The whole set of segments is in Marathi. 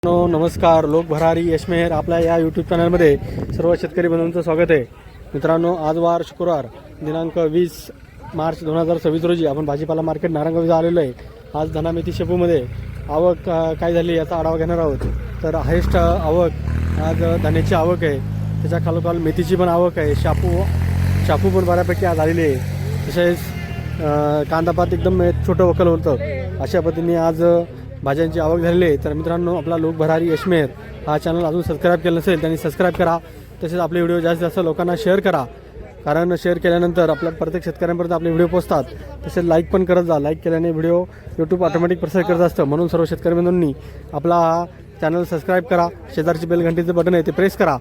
नमस्कार. लोक भरारी यशमेहर आपल्या या यूट्यूब चॅनलमध्ये सर्व शेतकरी बंधूंचं स्वागत आहे. मित्रांनो, आज वार शुक्रवार दिनांक 20 मार्च 2026 रोजी आपण भाजीपाला मार्केट नारायणगाव आलेलो आहे. आज धना मेथी शेपूमध्ये आवक काय झाली याचा आढावा घेणार आहोत. तर हायेस्ट आवक आज धान्याची आवक आहे, त्याच्या खालोखाल मेथीची पण आवक आहे. शापू पण बऱ्यापैकी आज आलेली आहे. तसेच कांदापात एकदम छोटं वकल होतं. अशा पद्धतीने आज भाज्यांची आवक झालेली आहे. तर मित्रांनो, आपला लोक भरारी यशमेहर हा चॅनल अजून सबस्क्राईब केलं नसेल त्यांनी सबस्क्राईब करा. तसेच आपले व्हिडिओ जास्तीत जास्त लोकांना शेअर करा, कारण शेअर केल्यानंतर आपल्या प्रत्येक शेतकऱ्यांपर्यंत आपले व्हिडिओ पोहोचतात. तसेच लाईक पण करत जा. लाईक केल्याने व्हिडिओ यूट्यूब ऑटोमॅटिक प्रसारित करत असतं. म्हणून सर्व शेतकरी बंधूंनी आपला हा चॅनल सबस्क्राईब करा. शेजारची बेल घंटीचं बटन आहे ते प्रेस करा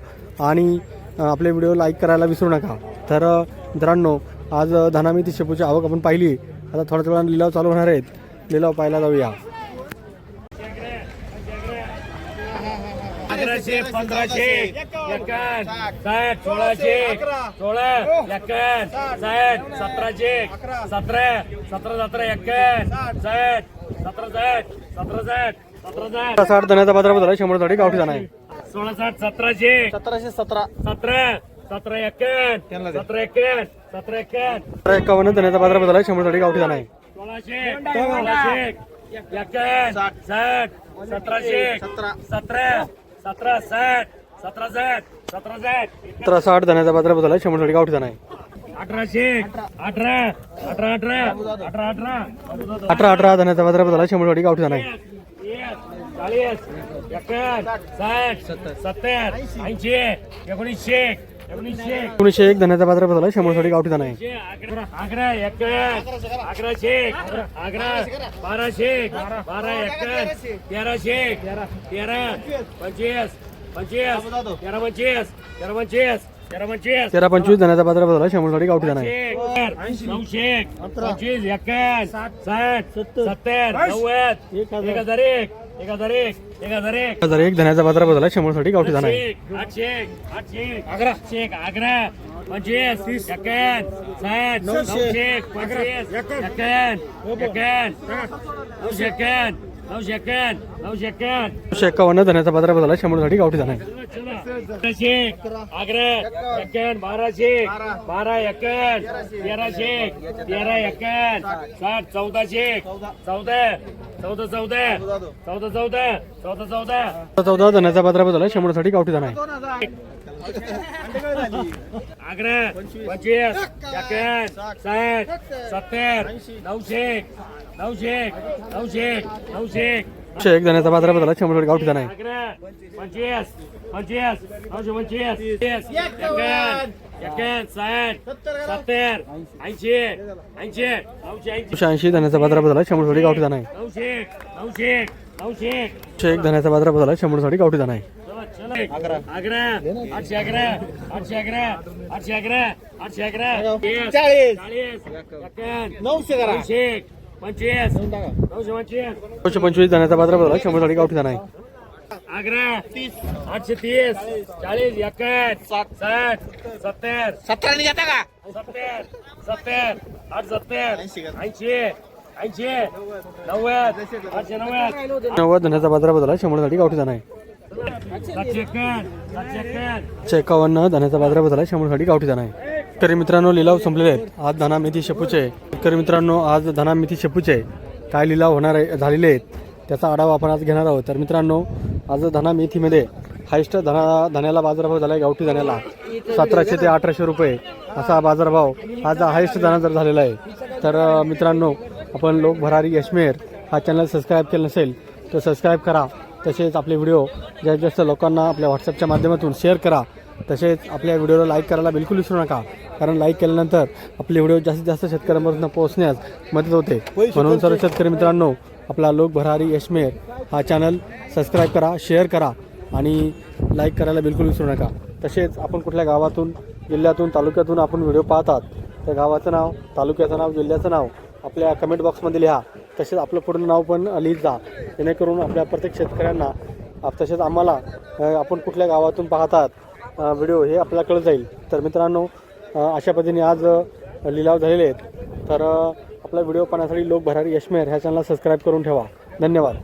आणि आपले व्हिडिओ लाईक करायला विसरू नका. तर मित्रांनो, आज धना मेथी शेपूची आवक आपण पाहिली. आता थोड्या वेळाने लिलाव चालू होणार आहेत. लिलाव पाहायला जाऊया. 1500 1500 51 60 1600 16 51 60 1700 17 17 17 51 60 17 60 17 60 धन्याचा बाजार बदल 100 साठी गावठी जाणार आहे. 16 60 1700 1717 17 17 51 17 51 17 51 51 धन्याचा बाजार बदल 100 साठी गावठी जाणार आहे. 1600 51 60 1700 17 17 60 17 60 17 60 धन्याचा बाजार बदल 100 साठी गावठी जाणार आहे. 1800 18 18 18 18 18 धन्याचा बाजार बदल 100 साठी गावठी जाणार आहे. 40 51 60 70 80 1900 1901 धन्याचा बाजार बदल 100 साठी गावठी जाणार आहे. आग्रा 11 1100 11 1200 12 11 1300 13 25 25 13 25 13 25 13 25 धन्याचा बाजार बदल 100 साठी गावठी जाणार आहे. 900 25 51 60 70 90 1001 1001 1001 1001 धन्याचा बाजार बदल 100 साठी गावठी जाणार आहे. 800 आग्रा 25 51 60 900 25 51 51 धन्याचा बाजार बदल 100 साठी गावठी जाणार आहे. आग्रा 51 1200 12 51 1300 13 51 60 1400 14 14 14 14 14 14 धन्याचा बाजार बदल 100 साठी गावठी जाणार आहे. आग्रा 25 51 60 70 900 900 900 900 101 धन्याचा बाजार बदल 100 साठी गावठी जाणार आहे. आग्रा 25 25 925 51 60 70 80 80 980 धन्याचा बाजार बदल 100 साठी गावठी जाणार आहे. 900 900 900 101 धन्याचा बाजार बदल 100 साठी गावठी जाणार आहे. आग्रा 800 आग्रा 800 आग्रा 800 आग्रा 800 आग्रा 40 900 करा 25 925 धन्याचा बाजार बदल 100 साठी गावठी जाणार आहे. आग्रा 830 40 51 60 70 17 ने जाता का 70 70 870 80 80 90 890 90 धन्याचा बाजार बदल 100 साठी गावठी जाणार आहे. 51 धन्याचा बाजार बदल 100 साठी गावठी जाणार आहे. तरी मित्रांनो, लिलाव संपलेले आहेत. आज धना मेथी शेपूचे. तरी मित्रांनो, आज धना मेथी शेपूचे काय लिलाव होणार आहे झालेले आहेत त्याचा आढावा आपण आज घेणार आहोत. तर मित्रांनो, आज धना मेथीमध्ये हायस्ट धन्याला बाजारभाव झाला आहे. गावठी धन्याला 1700 ते 1800 रुपये असा बाजारभाव आज हायस्ट धना जर झालेला आहे. तर मित्रांनो, आपण लोक भरारी यशमेहर हा चॅनल सबस्क्राईब केलं नसेल तर सबस्क्राईब करा. तसेच आपले व्हिडिओ जास्तीत जास्त लोकांना आपल्या व्हॉट्सअपच्या माध्यमातून शेअर करा. तसेच आपल्या व्हिडिओला लाईक करायला बिलकुल विसरू नका, कारण लाईक केल्यानंतर आपले व्हिडिओ जास्तीत जास्त शेतकऱ्यांपर्यंत पोहोचण्यास मदत होते. म्हणून सर्व शेतकरी मित्रांनो, आपला लोक भरारी यशमेहर हा चॅनल सबस्क्राईब करा, शेअर करा आणि लाईक करायला बिलकुल विसरू नका. तसेच आपण कुठल्या गावातून, जिल्ह्यातून, तालुक्यातून आपण व्हिडिओ पाहतात त्या गावाचं नाव, तालुक्याचं नाव, जिल्ह्याचं नाव आपल्या कमेंट बॉक्समध्ये लिहा. तसेच आपलं पूर्ण नाव पण लिहित जा, जेणेकरून आपल्या प्रत्येक शेतकऱ्यांना तसेच आम्हाला आपण कुठल्या गावातून पाहतात व्हिडिओ हे आपल्याला कळत जाईल. तर मित्रांनो, अशा पद्धतीने आज लिलाव झालेले आहेत. तर आपला व्हिडिओ पाहण्यासाठी लोक भरारी यशमेहर ह्या चॅनलला सबस्क्राईब करून ठेवा. धन्यवाद.